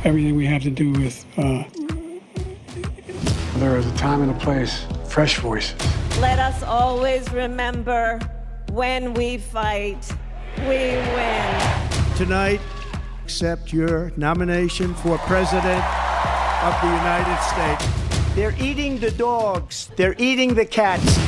everything we have to do with. There is a time and a place, fresh voices. Let us always remember, when we fight, we win. Tonight, accept your nomination for President of the United States. They're eating the dogs. They're eating the cats.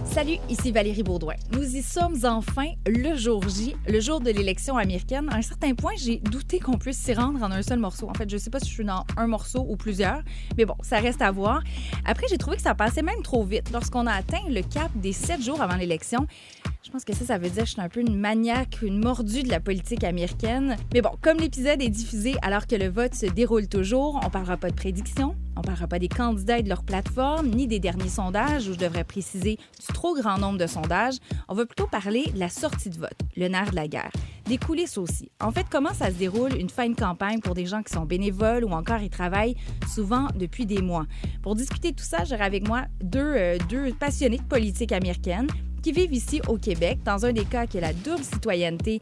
Salut, ici Valérie Baudouin. Nous y sommes enfin le jour J, le jour de l'élection américaine. À un certain point, j'ai douté qu'on puisse s'y rendre en un seul morceau. En fait, je ne sais pas si je suis dans un morceau ou plusieurs, mais bon, ça reste à voir. Après, j'ai trouvé que ça passait même trop vite. Lorsqu'on a atteint le cap des 7 jours avant l'élection, je pense que ça veut dire que je suis un peu une maniaque, une mordue de la politique américaine. Mais bon, comme l'épisode est diffusé alors que le vote se déroule toujours, on parlera pas de prédictions, on parlera pas des candidats et de leur plateforme, ni des derniers sondages, où je devrais préciser du trop grand nombre de sondages. On va plutôt parler de la sortie de vote, le nerf de la guerre. Des coulisses aussi. En fait, comment ça se déroule une fin de campagne pour des gens qui sont bénévoles ou encore ils travaillent souvent depuis des mois. Pour discuter de tout ça, j'aurai avec moi deux passionnés de politique américaine qui vivent ici au Québec, dans un des cas qui est la double citoyenneté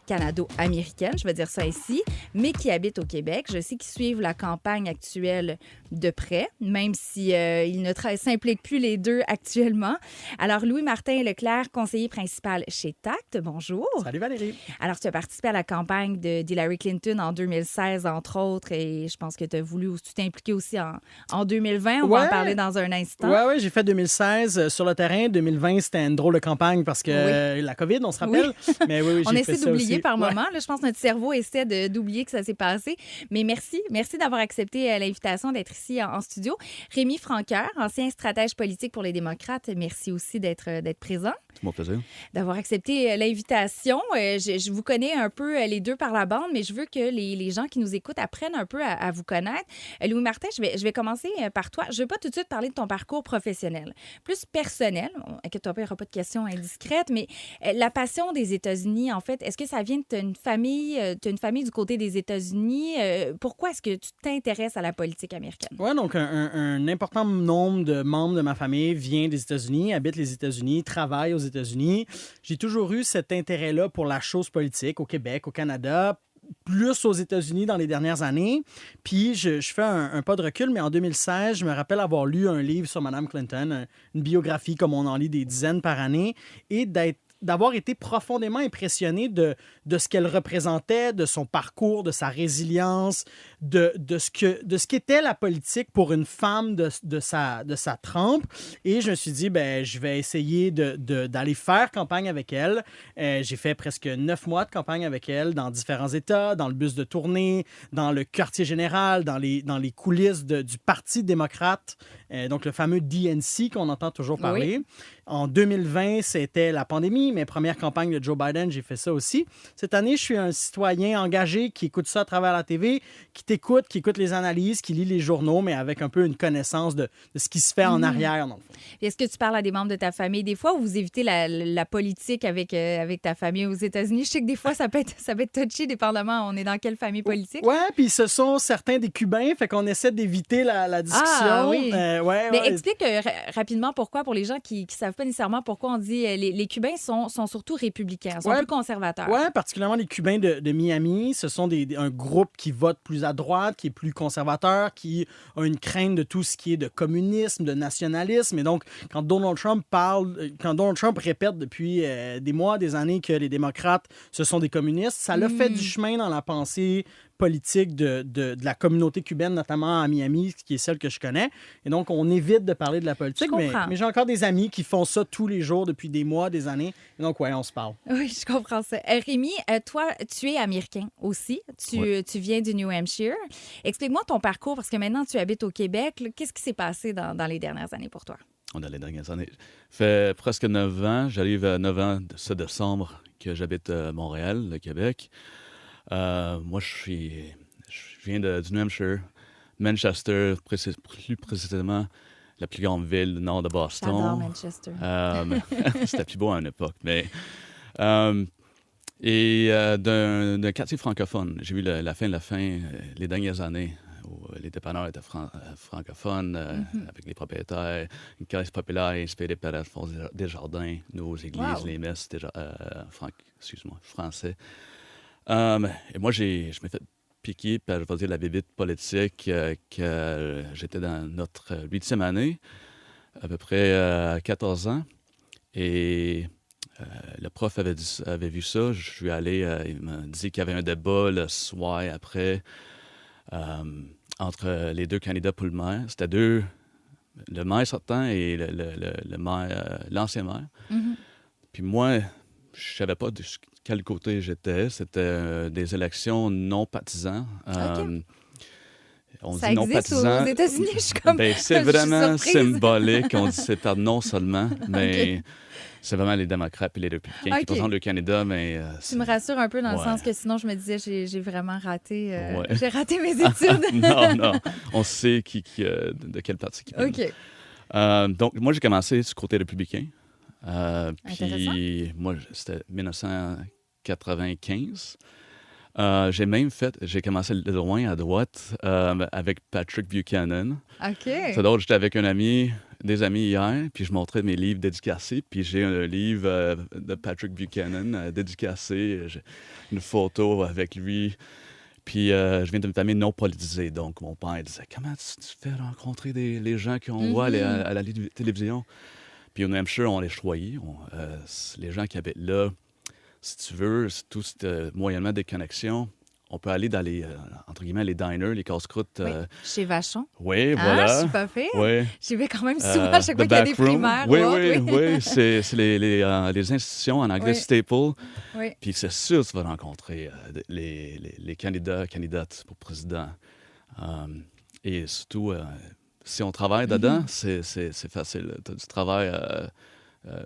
canado-américaine, je vais dire ça ici, mais qui habitent au Québec. Je sais qu'ils suivent la campagne actuelle de près, même si ils ne s'impliquent plus les deux actuellement. Alors, Louis-Martin Leclerc, conseiller principal chez Tact, bonjour. Salut Valérie. Alors, tu as participé à la campagne d'Hillary Clinton en 2016, entre autres, et je pense que tu as voulu, tu t'es impliqué aussi en 2020. On va en parler dans un instant. Oui, j'ai fait 2016 sur le terrain. 2020, c'était une drôle de campagne parce que la COVID, on se rappelle. Oui. Mais oui, on j'ai essaie fait d'oublier ça par aussi. moment. Là, je pense que notre cerveau essaie d'oublier que ça s'est passé. Mais merci d'avoir accepté l'invitation d'être ici en studio. Rémi Franqueur, ancien stratège politique pour les démocrates, merci aussi d'être présent. C'est mon plaisir. D'avoir accepté l'invitation. Je vous connais un peu les deux par la bande, mais je veux que les gens qui nous écoutent apprennent un peu à vous connaître. Louis-Martin, je vais commencer par toi. Je ne vais pas tout de suite parler de ton parcours professionnel. Plus personnel, inquiète-toi pas, il n'y aura pas de questions indiscrètes, mais la passion des États-Unis, en fait, est-ce que ça vient de une famille du côté des États-Unis? Pourquoi est-ce que tu t'intéresses à la politique américaine? Oui, donc un important nombre de membres de ma famille vient des États-Unis, habite les États-Unis, travaille aux États-Unis. J'ai toujours eu cet intérêt-là pour la chose politique au Québec, au Canada, plus aux États-Unis dans les dernières années. Puis, je fais un pas de recul, mais en 2016, je me rappelle avoir lu un livre sur Mme Clinton, une biographie comme on en lit des dizaines par année, et d'avoir été profondément impressionné de ce qu'elle représentait, de son parcours, de sa résilience, de ce qu'était la politique pour une femme de sa trempe. Et je me suis dit, je vais essayer d'aller faire campagne avec elle. J'ai fait presque 9 mois de campagne avec elle dans différents États, dans le bus de tournée, dans le quartier général, dans les coulisses du Parti démocrate, donc le fameux DNC qu'on entend toujours parler. Oui. En 2020, c'était la pandémie. Mes premières campagnes de Joe Biden, j'ai fait ça aussi. Cette année, je suis un citoyen engagé qui écoute ça à travers la TV, qui écoute les analyses, qui lit les journaux, mais avec un peu une connaissance de ce qui se fait en arrière, dans le fond. Est-ce que tu parles à des membres de ta famille des fois ou vous évitez la politique avec ta famille aux États-Unis? Je sais que des fois, ça peut être touchy, dépendamment on est dans quelle famille politique. Oui, puis ce sont certains des Cubains, fait qu'on essaie d'éviter la discussion. Ah, oui. Mais explique rapidement pourquoi, pour les gens qui ne savent pas nécessairement pourquoi on dit les Cubains sont surtout républicains, sont plus conservateurs. Oui, particulièrement les Cubains de Miami. Ce sont un groupe qui vote plus à droite, qui est plus conservateur, qui a une crainte de tout ce qui est de communisme, de nationalisme. Et donc, quand Donald Trump répète depuis des mois, des années que les démocrates, ce sont des communistes, ça l'a fait du chemin dans la pensée politique de la communauté cubaine, notamment à Miami, qui est celle que je connais. Et donc, on évite de parler de la politique, mais j'ai encore des amis qui font ça tous les jours depuis des mois, des années. Et donc, on se parle. Oui, je comprends ça. Rémi, toi, tu es américain aussi. Tu viens du New Hampshire. Explique-moi ton parcours, parce que maintenant, tu habites au Québec. Qu'est-ce qui s'est passé dans les dernières années pour toi? Dans les dernières années. Ça fait presque 9 ans. J'arrive à 9 ans ce décembre que j'habite à Montréal, le Québec. Moi, je viens du New Hampshire, Manchester, plus précisément la plus grande ville du nord de Boston. J'adore Manchester. C'était plus beau à une époque. Mais, d'un quartier francophone. J'ai vu la fin les dernières années où les dépanneurs étaient francophones, avec les propriétaires, une classe populaire inspirée par Alphonse Desjardins, nos églises, les messes français. Et moi, je me fais piqué par, je vais dire, la bébite politique que j'étais dans notre 8e année, à peu près 14 ans. Et le prof avait vu ça. Je suis allé, il m'a dit qu'il y avait un débat le soir après entre les deux candidats pour le maire. C'était le maire sortant et le maire, l'ancien maire. Mhm. Puis moi, je savais pas de quel côté j'étais. C'était des élections non partisans. On Ça dit non existe partisans. aux États-Unis, je suis comme. Ben, c'est je suis vraiment surprise. symbolique. On dit c'est par non seulement, mais c'est vraiment les démocrates et les républicains qui Ok. présentent le Canada. Mais Tu me rassures un peu dans le Ouais. sens que sinon, je me disais, j'ai vraiment raté. Ouais. J'ai raté mes études. non, on sait de quel parti qui OK. Donc, moi, j'ai commencé du côté républicain. Intéressant. Puis, moi, c'était 1995. J'ai commencé de loin à droite avec Patrick Buchanan. OK. C'est drôle, j'étais avec des amis hier, puis je montrais mes livres dédicacés, puis j'ai un livre de Patrick Buchanan dédicacé, j'ai une photo avec lui. Puis je viens d'une famille non politisée, donc mon père disait « Comment tu fais rencontrer les gens qu'on voit à la télévision? » Puis au New Hampshire, on les choisit. Les gens qui habitent là, si tu veux, c'est tout moyennement des connexions. On peut aller dans les, entre guillemets, les diners, les casse-croûtes. Oui. Chez Vachon. Oui, Ah, voilà. je suis pas fait. Oui. J'y vais quand même souvent à chaque fois The qu'il y a des Backroom. primaires. Oui, ou autre, oui. C'est les institutions en anglais Oui. staple. Oui. Puis c'est sûr que tu vas rencontrer les candidates pour président. Et surtout, si on travaille dedans, c'est facile. Tu as du travail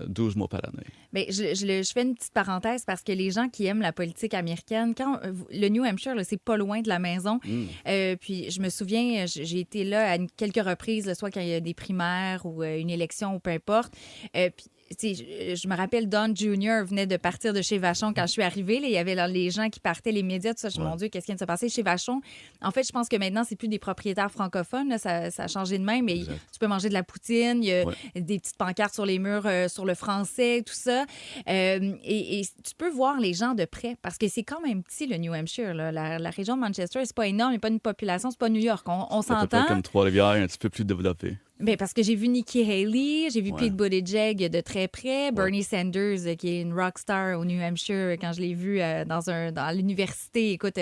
12 mois par année. Bien, je fais une petite parenthèse parce que les gens qui aiment la politique américaine, quand le New Hampshire, là, c'est pas loin de la maison. Puis je me souviens, j'ai été là à quelques reprises, soit quand il y a des primaires ou une élection ou peu importe. Puis tu sais, je me rappelle, Don Jr. venait de partir de chez Vachon quand je suis arrivée. Là, il y avait les gens qui partaient, les médias, tout ça. Je me dis, mon Dieu, qu'est-ce qui vient de se passer chez Vachon? En fait, je pense que maintenant, c'est plus des propriétaires francophones. Là, ça a changé de même, mais Exact. tu peux manger de la poutine. Il y a des petites pancartes sur les murs sur le français, tout ça. Et tu peux voir les gens de près parce que c'est quand même petit, le New Hampshire. Là. La région de Manchester, c'est pas énorme, il n'y a pas une population, c'est pas New York. On C'est à peu près s'entend. comme Trois-Rivières, un petit peu plus développé. Ben, parce que j'ai vu Nikki Haley, j'ai vu Pete Buttigieg de très près, Bernie Sanders, qui est une rockstar au New Hampshire, quand je l'ai vu dans l'université. Écoute,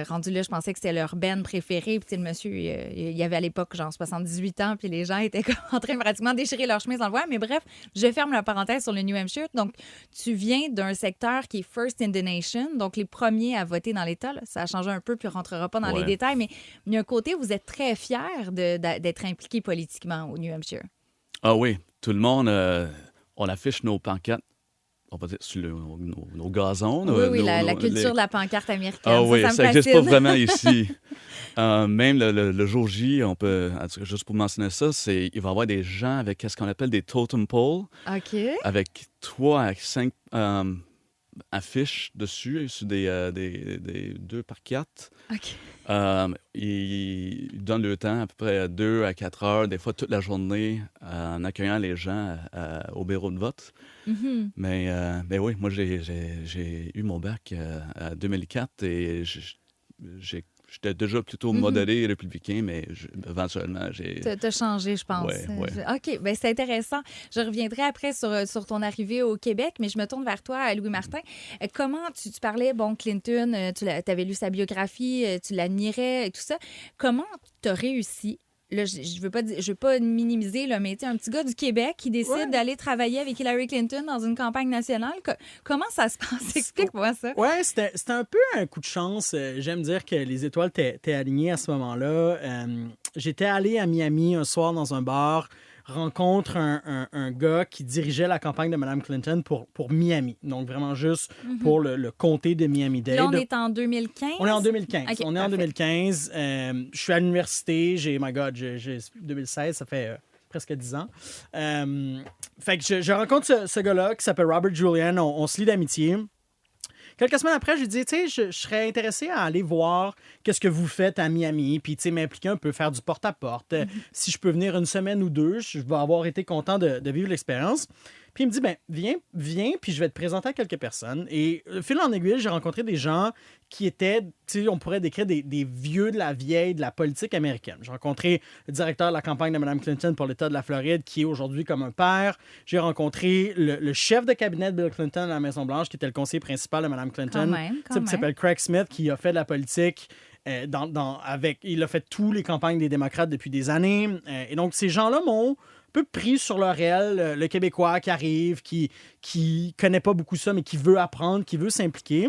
rendu là, je pensais que c'était leur band préféré. Puis, tu sais, le monsieur, il y avait à l'époque genre 78 ans, puis les gens étaient comme en train de pratiquement déchirer leur chemise dans le voile. Mais bref, je ferme la parenthèse sur le New Hampshire. Donc, tu viens d'un secteur qui est First in the Nation, donc les premiers à voter dans l'État. Là. Ça a changé un peu, puis on ne rentrera pas dans les détails. Mais il y a un côté, vous êtes très fiers d'être impliqué politiquement au New Hampshire. Ah oui, tout le monde, on affiche nos pancartes, on va dire, sur nos gazons. Oui, la culture de la pancarte américaine. Ah oui, me ça n'existe pas fascine. vraiment ici. Même le jour J, on peut, en tout cas, juste pour mentionner ça, il va y avoir des gens avec ce qu'on appelle des totem poles, OK. avec 3 à 5 affiches dessus, sur des 2 par 4. OK. Ils donnent le temps à peu près 2 à 4 heures, des fois toute la journée, en accueillant les gens au bureau de vote. Mm-hmm. Mais oui, moi, j'ai eu mon bac en 2004 et j'étais déjà plutôt modéré républicain, mais éventuellement, j'ai... T'as changé, je pense. Ouais. OK, bien, c'est intéressant. Je reviendrai après sur ton arrivée au Québec, mais je me tourne vers toi, Louis-Martin. Comment tu parlais, bon, Clinton, tu avais lu sa biographie, tu l'admirais et tout ça. Comment tu as réussi? Là, je veux pas minimiser, là, mais tu sais, un petit gars du Québec qui décide d'aller travailler avec Hillary Clinton dans une campagne nationale. Comment ça se passe? Explique-moi ça. Ouais, c'était un peu un coup de chance. J'aime dire que les étoiles étaient alignées à ce moment-là. J'étais allé à Miami un soir dans un bar, rencontre un gars qui dirigeait la campagne de Mme Clinton pour Miami. Donc, vraiment juste pour le comté de Miami-Dade. Là, on est en 2015? On est en 2015. Okay, on est en 2015. Je suis à l'université. J'ai 2016, ça fait presque 10 ans. Fait que je rencontre ce gars-là qui s'appelle Robert Julian. On se lie d'amitié. Quelques semaines après, j'ai dit, tu sais, je serais intéressé à aller voir qu'est-ce que vous faites à Miami, puis, tu sais, m'impliquer un peu, faire du porte-à-porte. Si je peux venir une semaine ou 2, je vais avoir été content de vivre l'expérience. Puis il me dit, ben viens, puis je vais te présenter à quelques personnes. Et fil en aiguille, j'ai rencontré des gens qui étaient, tu sais, on pourrait décrire des vieux de la vieille de la politique américaine. J'ai rencontré le directeur de la campagne de Mme Clinton pour l'État de la Floride, qui est aujourd'hui comme un père. J'ai rencontré le chef de cabinet de Bill Clinton à la Maison-Blanche, qui était le conseiller principal de Mme Clinton, qui s'appelle Craig Smith, qui a fait de la politique. Il a fait tous les campagnes des démocrates depuis des années. Et donc, ces gens-là m'ont un peu pris sur leur aile, le Québécois qui arrive, qui connaît pas beaucoup ça, mais qui veut apprendre, qui veut s'impliquer.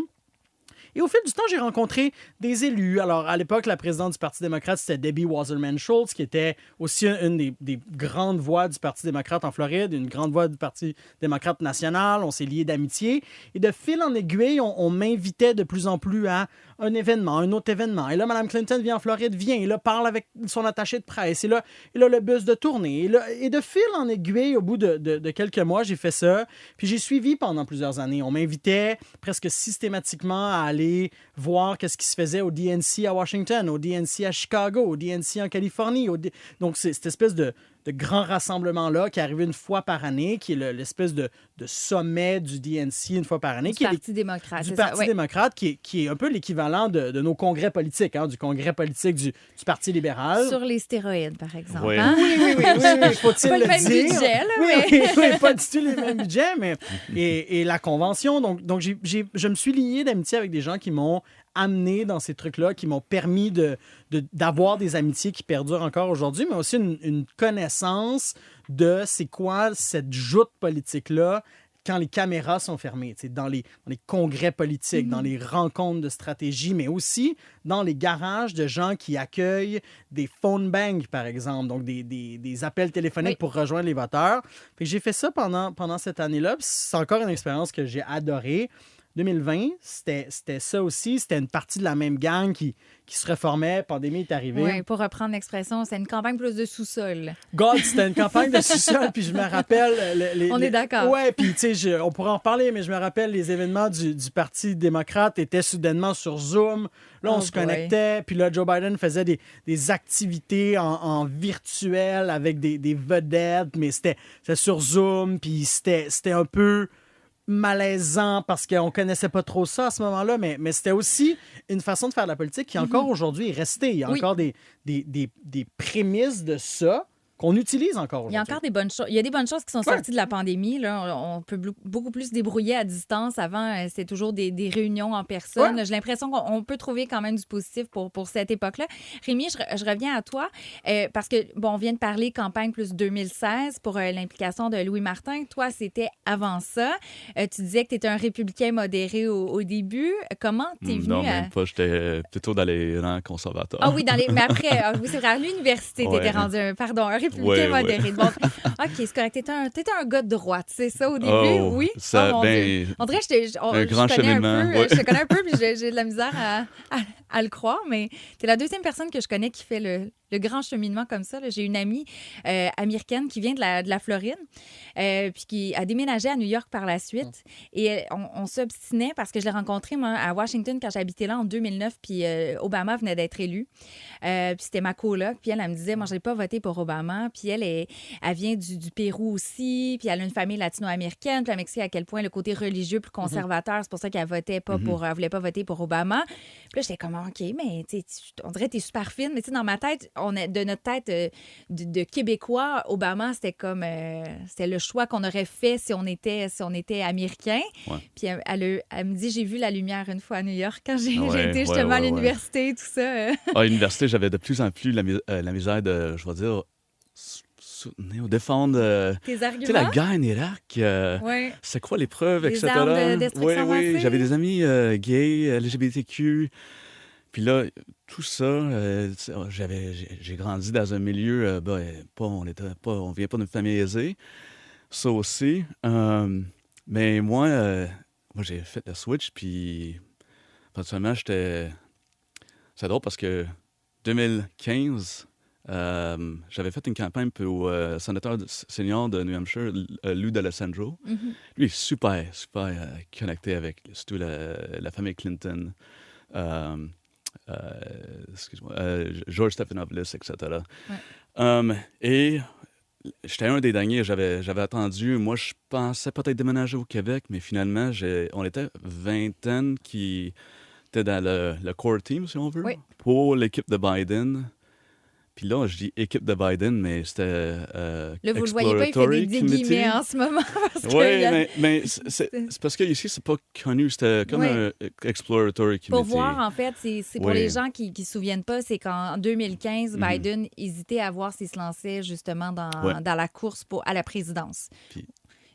Et au fil du temps, j'ai rencontré des élus. Alors, à l'époque, la présidente du Parti démocrate, c'était Debbie Wasserman-Schultz, qui était aussi une des grandes voix du Parti démocrate en Floride, une grande voix du Parti démocrate national. On s'est liés d'amitié. Et de fil en aiguille, on m'invitait de plus en plus à un événement, un autre événement. Et là, Mme Clinton vient en Floride, et là, parle avec son attaché de presse. Et là le bus de tournée. Et de fil en aiguille, au bout de quelques mois, j'ai fait ça. Puis j'ai suivi pendant plusieurs années. On m'invitait presque systématiquement à aller voir qu'est-ce qui se faisait au DNC à Washington, au DNC à Chicago, au DNC en Californie. Donc, c'est cette espèce de grand rassemblement-là qui arrive une fois par année, qui est l'espèce de sommet du DNC une fois par année. Du Parti démocrate. Du Parti démocrate, qui est un peu l'équivalent de nos congrès politiques, du congrès politique du Parti libéral. Sur les stéroïdes, par exemple. Oui. Hein? Oui, faut-il pas le le même dire? budget, là, Oui, pas du tout les mêmes budgets, mais... Et la convention, donc je me suis lié d'amitié avec des gens qui m'ont amené dans ces trucs-là, qui m'ont permis d'avoir des amitiés qui perdurent encore aujourd'hui, mais aussi une connaissance de c'est quoi cette joute politique-là quand les caméras sont fermées, dans les congrès politiques, dans les rencontres de stratégie, mais aussi dans les garages de gens qui accueillent des phone banks, par exemple, donc des appels téléphoniques pour rejoindre les voteurs. Fait que j'ai fait ça pendant cette année-là, puis c'est encore une expérience que j'ai adorée. 2020, c'était ça aussi. C'était une partie de la même gang qui se reformait. La pandémie est arrivée. Oui, pour reprendre l'expression, c'est une campagne plus de sous-sol. God, c'était une campagne de sous-sol. Puis je me rappelle... On est d'accord. Ouais, puis tu sais, on pourrait en reparler, mais je me rappelle les événements du Parti démocrate étaient soudainement sur Zoom. Là, on se connectait. Puis là, Joe Biden faisait des activités en virtuel avec des vedettes, mais c'était sur Zoom. Puis c'était un peu malaisant parce qu'on connaissait pas trop ça à ce moment-là, mais c'était aussi une façon de faire de la politique qui encore aujourd'hui est restée. Il y a encore des prémices de ça qu'on utilise encore aujourd'hui. Il y a encore des bonnes choses. Il y a des bonnes choses qui sont sorties de la pandémie. Là. On peut beaucoup plus se débrouiller à distance. Avant, c'était toujours des réunions en personne. Ouais. J'ai l'impression qu'on peut trouver quand même du positif pour cette époque-là. Rémi, je reviens à toi parce que, on vient de parler campagne plus 2016 pour l'implication de Louis Martin. Toi, c'était avant ça. Tu disais que tu étais un républicain modéré au début. Comment t'es venu Non, même pas. J'étais plutôt dans les rangs conservateurs. Ah oui, mais après, oui, c'est vrai, à l'université, tu étais rendu un républicain modéré. Bon, OK, c'est correct. T'étais un gars de droite, c'est ça, au début? Oui? Ça, on dirait que un grand cheminement. Je te connais un peu, puis j'ai de la misère à le croire, mais t'es la deuxième personne que je connais qui fait le grand cheminement comme ça. Là. J'ai une amie américaine qui vient de la Floride, puis qui a déménagé à New York par la suite. Et on s'obstinait parce que je l'ai rencontrée, moi, à Washington quand j'habitais là en 2009, puis Obama venait d'être élu. Puis c'était ma coloc, puis elle me disait, moi, je n'ai pas voté pour Obama. Puis elle vient du Pérou aussi, puis elle a une famille latino-américaine, puis elle m'explique à quel point le côté religieux plus conservateur, c'est pour ça qu'elle votait pas elle voulait pas voter pour Obama. Puis là, j'étais comme, OK, mais on dirait que t'es super fine, mais tu sais, dans ma tête, de notre tête de Québécois, Obama, c'était comme c'était le choix qu'on aurait fait si on était américain. Ouais. Puis elle me dit, j'ai vu la lumière une fois à New York quand j'ai été justement à l'université et tout ça. À l'université, j'avais de plus en plus la misère de, je vais dire, soutenir ou défendre tes arguments. Tu sais, la guerre en Irak, c'est quoi les preuves, etc. Armes de destruction massive. J'avais des amis gays, LGBTQ. Puis là, tout ça, j'ai grandi dans un milieu, on vient pas d'une famille aisée. Ça aussi. Mais moi, j'ai fait le switch, puis éventuellement, c'est drôle parce que 2015, j'avais fait une campagne pour le sénateur senior de New Hampshire, Lou D'Alessandro. Lui, super connecté avec surtout la famille Clinton. George Stephanopoulos, etc. Ouais. Et j'étais un des derniers. J'avais attendu. Moi, je pensais peut-être déménager au Québec, mais finalement, on était vingtaine qui étaient dans le core team, si on veut, Oui. pour l'équipe de Biden. Puis là, je dis équipe de Biden, mais c'était Là, vous le voyez pas, il fait Exploratory des Committee. guillemets en ce moment. Parce que Oui, il y a- mais c'est parce que ici, c'est pas connu. C'était comme Oui. un Exploratory Committee. Pour voir, en fait, c'est pour Oui. les gens qui ne se souviennent pas, c'est qu'en 2015, Mhm. Biden hésitait à voir s'il se lançait justement Ouais. dans la course à la présidence.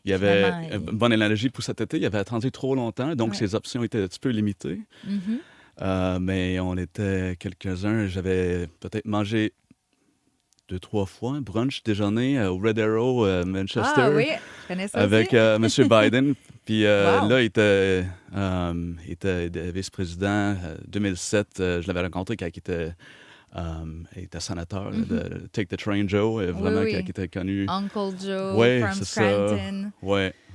Il y avait Finalement, une bonne énergie pour cet été. Il avait attendu trop longtemps, donc Ouais. ses options étaient un petit peu limitées. Mhm. Mais on était quelques-uns. J'avais peut-être mangé 2-3 fois un brunch déjeuner au Red Arrow, Manchester, Ah oui, je connais ça avec aussi. M. Biden. Puis Wow. là, il était vice-président. 2007, je l'avais rencontré quand il était sénateur, de Take the Train Joe, vraiment oui. quand il était connu. Uncle Joe Ouais, from c'est ça. Scranton.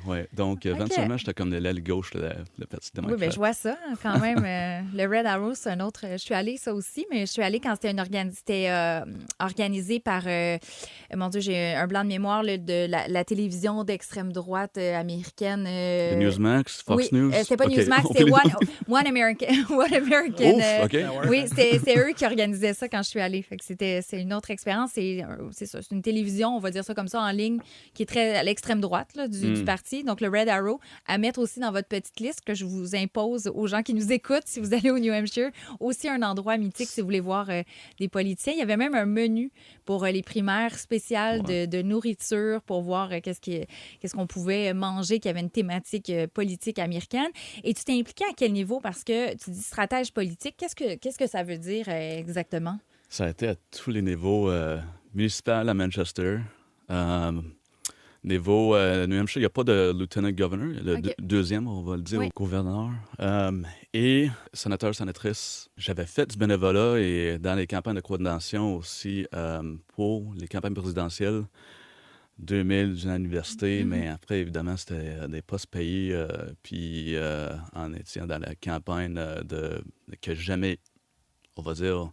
Oui. Donc, éventuellement, j'étais comme de l'aile gauche de le Parti Oui, démocrate. bien, je vois ça quand même. Le Red Arrow, c'est un autre. Je suis allée ça aussi, mais je suis allée quand c'était organisé par, mon Dieu, j'ai un blanc de mémoire là, de la télévision d'extrême droite américaine. Le Newsmax, Fox oui, News. c'est pas OK. Newsmax, On c'est peut les One, nommer. One American. One American. Ouf, OK. Oui, c'est eux qui organisaient ça quand je suis allée. Fait que c'est une autre expérience. C'est ça, c'est une télévision, on va dire ça comme ça, en ligne, qui est très à l'extrême droite là, du parti. Donc, le Red Arrow, à mettre aussi dans votre petite liste que je vous impose aux gens qui nous écoutent si vous allez au New Hampshire. Aussi un endroit mythique si vous voulez voir des politiciens. Il y avait même un menu pour les primaires spéciales de nourriture pour voir qu'est-ce qu'on pouvait manger, qui avait une thématique politique américaine. Et tu t'es impliqué à quel niveau? Parce que tu dis stratège politique. Qu'est-ce que ça veut dire exactement? Ça a été à tous les niveaux. Municipal à Manchester. Niveau New Hampshire, il n'y a pas de lieutenant governor. Le OK. deuxième, on va le dire, Oui. au gouverneur. Et sénateur, sénatrice, j'avais fait du bénévolat et dans les campagnes de coordination aussi pour les campagnes présidentielles. 2000 d'une université, mais après, évidemment, c'était des postes payés. Puis en étant dans la campagne que jamais, on va dire,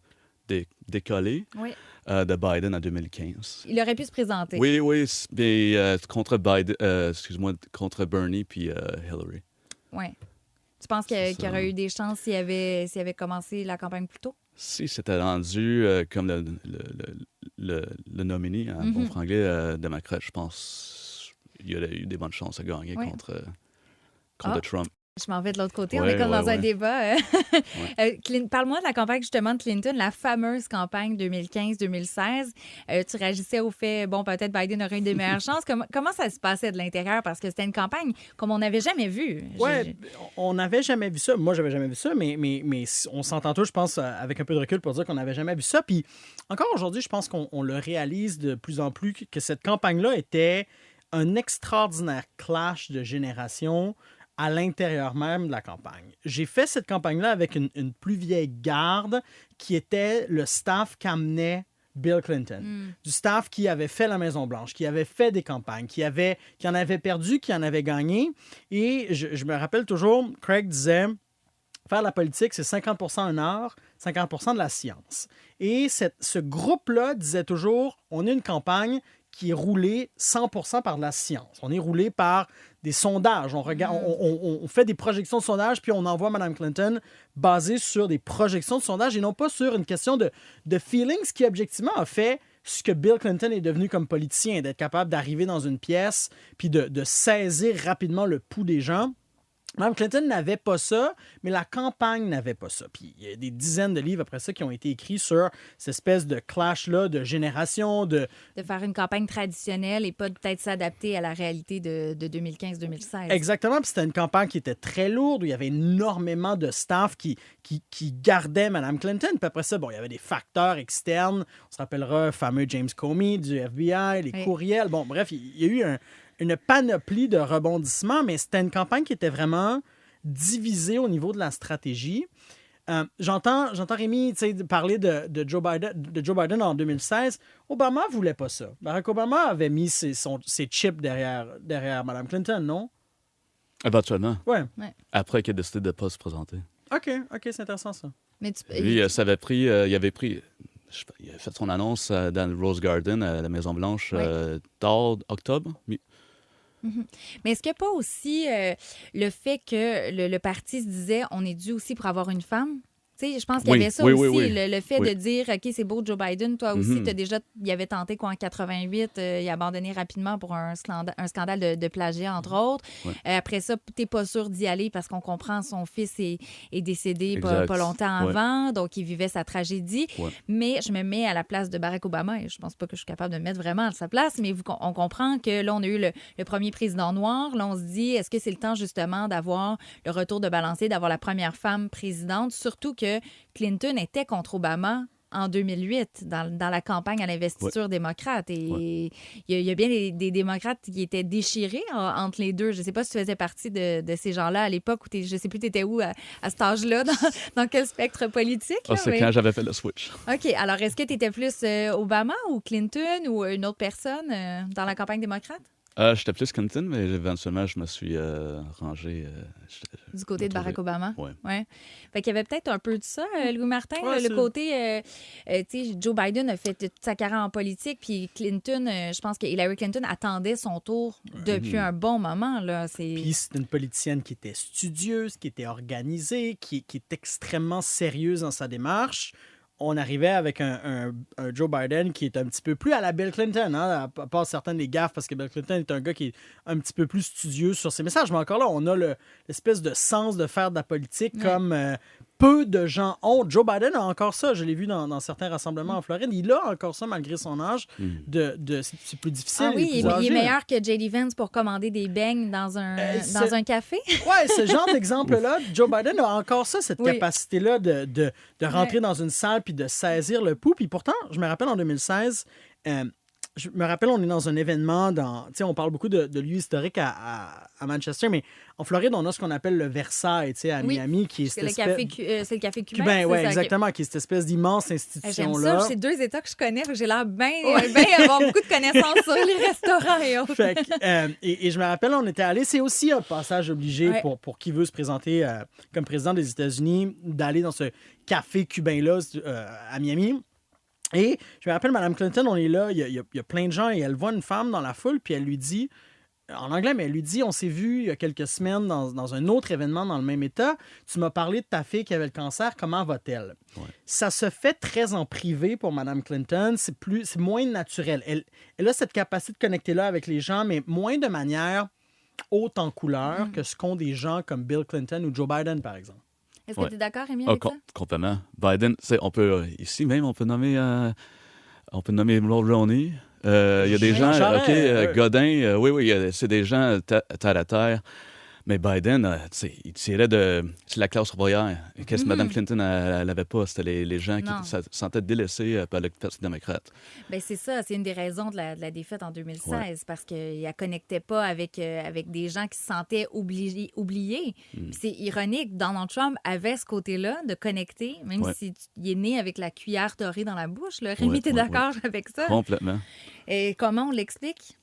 décollé Oui. de Biden en 2015. Il aurait pu se présenter. Oui, mais contre Biden, excuse-moi, contre Bernie puis Hillary. Oui. Tu penses C'est qu'il y ça. aurait eu des chances s'il avait commencé la campagne plus tôt? Si c'était rendu comme le nominé en bon franglais démocrate, je pense qu'il y aurait eu des bonnes chances à gagner Oui. contre Ah. Trump. Je m'en vais de l'autre côté. On Ouais, est comme dans ouais, un ouais. débat. Parle-moi de la campagne justement de Clinton, la fameuse campagne 2015-2016. Tu réagissais au fait, bon, peut-être Biden aurait eu des meilleures chances. Comment ça se passait de l'intérieur? Parce que c'était une campagne comme on n'avait jamais vu. Ouais, on n'avait jamais vu ça. Moi, j'avais jamais vu ça, mais on s'entend tous, je pense, avec un peu de recul pour dire qu'on n'avait jamais vu ça. Puis encore aujourd'hui, je pense qu'on le réalise de plus en plus que cette campagne-là était un extraordinaire clash de générations à l'intérieur même de la campagne. J'ai fait cette campagne-là avec une plus vieille garde qui était le staff qu'amenait Bill Clinton. Du staff qui avait fait la Maison-Blanche, qui avait fait des campagnes, qui en avait perdu, qui en avait gagné. Et je me rappelle toujours, Craig disait, faire la politique, c'est 50% un art, 50% de la science. Et ce groupe-là disait toujours, on a une campagne qui est roulée 100% par de la science. On est roulé par des sondages. On fait des projections de sondages, puis on envoie Mme Clinton basées sur des projections de sondages et non pas sur une question de feeling, ce qui objectivement a fait ce que Bill Clinton est devenu comme politicien, d'être capable d'arriver dans une pièce puis de saisir rapidement le pouls des gens. Mme Clinton n'avait pas ça, mais la campagne n'avait pas ça. Puis il y a des dizaines de livres après ça qui ont été écrits sur cette espèce de clash-là de génération, De faire une campagne traditionnelle et pas peut-être s'adapter à la réalité de 2015-2016. Exactement, puis c'était une campagne qui était très lourde, où il y avait énormément de staff qui gardait Mme Clinton. Puis après ça, bon, il y avait des facteurs externes. On se rappellera le fameux James Comey du FBI, les courriels. Bon, bref, il y a eu une panoplie de rebondissements, mais c'était une campagne qui était vraiment divisée au niveau de la stratégie. J'entends Rémi parler de Joe Biden en 2016. Obama ne voulait pas ça. Barack Obama avait mis ses chips derrière Mme Clinton, non? Éventuellement. Ouais. Après qu'il a décidé de ne pas se présenter. OK, c'est intéressant ça. Mais Lui, il avait pris il a fait son annonce dans le Rose Garden à la Maison-Blanche Oui. octobre. Mais est-ce qu'il n'y a pas aussi le fait que le parti se disait on est dû aussi pour avoir une femme? Tu sais, je pense qu'il y Oui, avait ça oui, aussi, oui, oui. le fait Oui. de dire OK, c'est beau, Joe Biden, toi aussi, Mhm. t'as déjà, il avait tenté quoi en 88, il a abandonné rapidement pour un scandale de plagiat, entre autres. Ouais. Après ça, t'es pas sûr d'y aller parce qu'on comprend son fils est décédé Exact. pas longtemps Ouais. avant, donc il vivait sa tragédie. Ouais. Mais je me mets à la place de Barack Obama et je pense pas que je suis capable de me mettre vraiment à sa place, mais on comprend que là, on a eu le premier président noir. Là, on se dit, est-ce que c'est le temps justement d'avoir le retour de balancier, d'avoir la première femme présidente, surtout que Clinton était contre Obama en 2008 dans la campagne à l'investiture démocrate. Et il y a bien des démocrates qui étaient déchirés entre les deux. Je ne sais pas si tu faisais partie de ces gens-là à l'époque, je ne sais plus tu étais où à cet âge-là, dans quel spectre politique. Ah, là, c'est mais- quand j'avais fait le switch. OK. Alors, est-ce que tu étais plus Obama ou Clinton ou une autre personne dans la campagne démocrate? J'étais plus Clinton, mais éventuellement, je me suis rangé. Du côté de Barack Obama? Ouais. Ouais. Fait qu'il y avait peut-être un peu de ça, Louis Martin, Ouais, le c'est- côté... tu sais, Joe Biden a fait toute sa carrière en politique, puis Clinton, je pense que Hillary Clinton attendait son tour depuis un bon moment, là. Puis c'est une politicienne qui était studieuse, qui était organisée, qui est extrêmement sérieuse dans sa démarche. On arrivait avec un Joe Biden qui est un petit peu plus à la Bill Clinton, hein, à part certaines des gaffes, parce que Bill Clinton est un gars qui est un petit peu plus studieux sur ses messages. Mais encore là, on a l'espèce de sens de faire de la politique comme peu de gens ont. Joe Biden a encore ça. Je l'ai vu dans certains rassemblements en Floride. Il a encore ça malgré son âge. C'est plus difficile. Ah oui, il est il plus est âgé. meilleur que J.D. Vance pour commander des beignes dans un café. Ouais, ce genre d'exemple-là, Joe Biden a encore ça, cette Oui. capacité-là de rentrer dans une salle puis de saisir le pouls. Puis pourtant, je me rappelle en 2016, je me rappelle, on est dans un événement, tu sais, on parle beaucoup de lieux historiques à Manchester, mais en Floride, on a ce qu'on appelle le Versailles, tu sais, à Oui. Miami, qui est C'est cette le café, espèce... c'est le café cubain. Cubain, c'est oui, ça, ok. exactement, qui est cette espèce d'immense J'aime ça. institution-là. C'est deux États que je connais. J'ai l'air bien avoir beaucoup de connaissances sur les restaurants et autres. Fait que, et je me rappelle, on était allé, c'est aussi un passage obligé Ouais. pour qui veut se présenter comme président des États-Unis, d'aller dans ce café cubain-là à Miami. Et je me rappelle, Mme Clinton, on est là, il y a plein de gens, et elle voit une femme dans la foule, puis elle lui dit, en anglais, mais elle lui dit, on s'est vu il y a quelques semaines dans un autre événement dans le même État, tu m'as parlé de ta fille qui avait le cancer, comment va-t-elle? Ouais. Ça se fait très en privé pour Mme Clinton, c'est moins naturel. Elle a cette capacité de connecter là avec les gens, mais moins de manière haute en couleur que ce qu'ont des gens comme Bill Clinton ou Joe Biden, par exemple. Est-ce que Ouais. tu es d'accord, Rémi, Ah, avec ça? complètement. Biden, ici même, on peut nommer Mulroney. Il y a des Jean gens, Charest, Godin, oui, c'est des gens terre à terre. Mais Biden, tu sais, il tirait c'est la classe ouvrière. Qu'est-ce que Mme Clinton, elle n'avait pas? C'était les gens Non. qui se sentaient délaissés par le Parti démocrate. Ben c'est ça, c'est une des raisons de la défaite en 2016, parce qu'elle ne connectait pas avec des gens qui se sentaient oubliés. Puis c'est ironique, Donald Trump avait ce côté-là de connecter, même Ouais. s'il est né avec la cuillère dorée dans la bouche. Là. Rémi, Ouais, t'es ouais, d'accord avec ça? Complètement. Et comment on l'explique?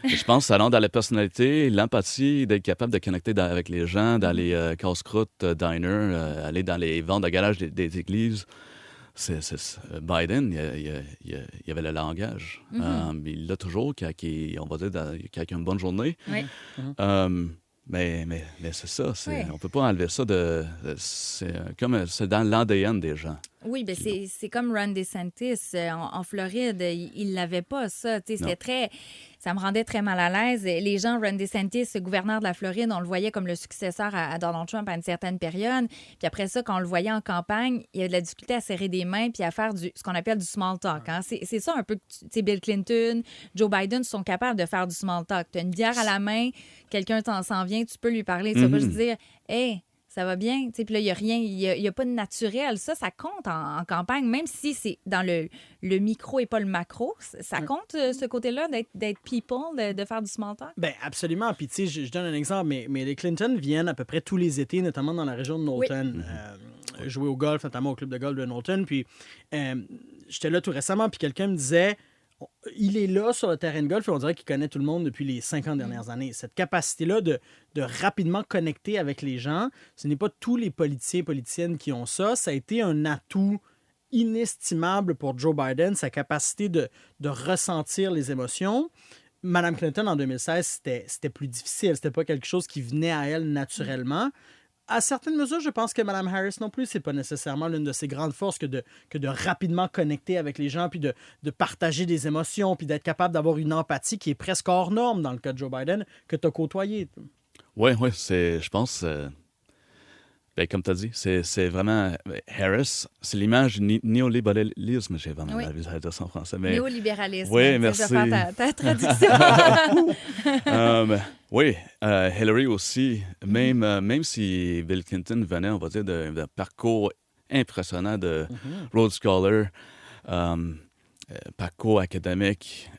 Je pense que ça rentre dans la personnalité, l'empathie, d'être capable de connecter avec les gens, dans les casse-croûtes, diners, aller dans les ventes de garage des églises. Biden, il avait le langage. Il l'a toujours quand on va dire quand il a une bonne journée. Oui. Mais c'est ça. Ouais. On peut pas enlever ça c'est dans l'ADN des gens. Oui, ben c'est comme Ron DeSantis en Floride. Il l'avait pas, ça. Tu sais, Non. c'était très... Ça me rendait très mal à l'aise. Les gens, Ron DeSantis, gouverneur de la Floride, on le voyait comme le successeur à Donald Trump à une certaine période. Puis après ça, quand on le voyait en campagne, il y avait de la difficulté à serrer des mains puis à faire ce qu'on appelle du small talk. Hein. C'est ça un peu que tu sais, Bill Clinton, Joe Biden sont capables de faire du small talk. Tu as une bière à la main, quelqu'un s'en vient, tu peux lui parler. Tu vas pas juste dire « Hey, ça va bien. » Puis là, il n'y a rien, il y a pas de naturel. Ça compte en campagne, même si c'est dans le micro et pas le macro. Ça compte, ce côté-là, d'être people, de faire du small talk? Ben absolument. Puis, tu sais, je donne un exemple, mais les Clinton viennent à peu près tous les étés, notamment dans la région de Knowlton, jouer au golf, notamment au club de golf de Knowlton. Puis, j'étais là tout récemment, puis quelqu'un me disait, il est là sur le terrain de golf et on dirait qu'il connaît tout le monde depuis les 50 dernières années. Cette capacité-là de rapidement connecter avec les gens, ce n'est pas tous les politiciens et politiciennes qui ont ça. Ça a été un atout inestimable pour Joe Biden, sa capacité de ressentir les émotions. Mme Clinton, en 2016, c'était plus difficile. C'était pas quelque chose qui venait à elle naturellement. À certaines mesures, je pense que Mme Harris non plus, c'est pas nécessairement l'une de ses grandes forces que de rapidement connecter avec les gens, puis de partager des émotions, puis d'être capable d'avoir une empathie qui est presque hors norme dans le cas de Joe Biden, que tu as côtoyé. Oui, je pense, comme tu as dit, c'est vraiment Harris, c'est l'image du néolibéralisme, j'ai vraiment la vie à dire ça en français. Mais... Néolibéralisme. Oui, merci. Je vais faire ta traduction. Oui, Hillary aussi, même si Bill Clinton venait, on va dire, d'un parcours impressionnant de Rhodes Scholar, parcours académique,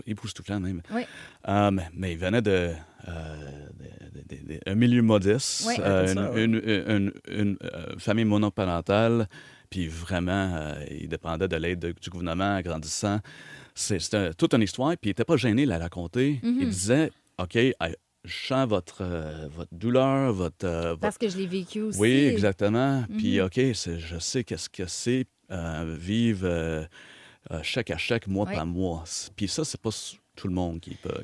époustouflant même. Oui. Mais il venait d'un milieu modeste, Oui. une famille monoparentale, puis vraiment, il dépendait de l'aide du gouvernement grandissant. C'était toute une histoire, puis il n'était pas gêné de la raconter. Il disait, OK, je sens votre douleur, Parce que je l'ai vécu aussi. Oui, exactement. Puis, OK, je sais qu'est-ce que c'est vivre chèque à chèque, mois par mois. Puis ça, c'est pas tout le monde qui peut...